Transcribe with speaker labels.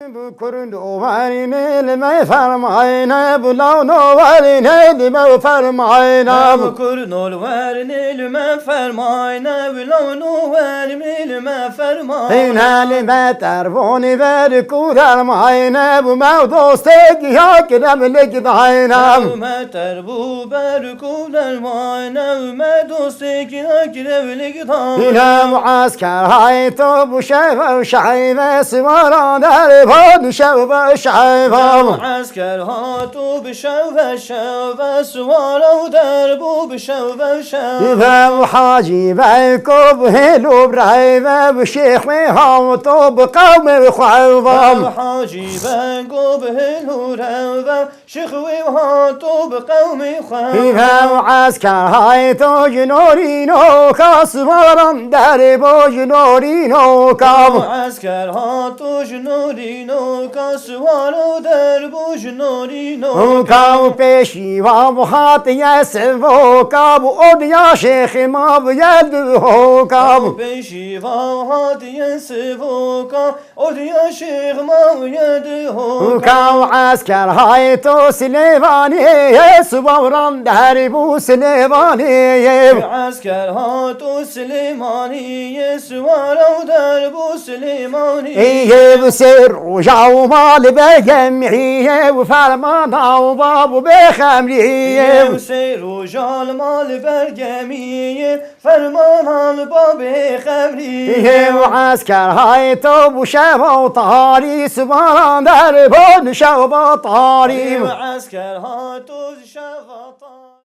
Speaker 1: Bu kurdu varine me fermayne bu lavno varine me fermayne
Speaker 2: bu kurdu varine me fermayne bu lavno varine me fermayne
Speaker 1: Hali tervoni ver kuralmayne bu mevdoste ya kiremlik dayna
Speaker 2: me terbu ber kuralmayne me doste ya kiremlik dayna
Speaker 1: İle muasker hayto bu şev şayve sıvara der bu şev şayve
Speaker 2: muasker hatu bi şev şev sıvara der bu şev şev
Speaker 1: ve haci ve kub helu brayve bu şeyh ve havto bu kavme khayvam
Speaker 2: haci ben kub helu rava şeyh ve hatu bi kavme khayvam
Speaker 1: ve muasker hayto jnorino kasvaram der bu jnorino kav
Speaker 2: muasker hatu jnorino kasvara der bu jnorino
Speaker 1: kav peşiva bu hat yesvo kav od ya şeyh ma bu yed ho kav
Speaker 2: peşiva hat yesvo kav od ya şeyh ma yed ho
Speaker 1: kav asker hayto silevani svavram der bu silevani
Speaker 2: asker hatu Süleymani yesvara der bu Süleymani
Speaker 1: bu ser ujav mal begemiye bu fermana babu bekhamriye
Speaker 2: Seyru jal mal bergemiye ferman al babe khemri
Speaker 1: asker hayto bu şeva tari subhan der bu şeva tari
Speaker 2: asker hatu şafata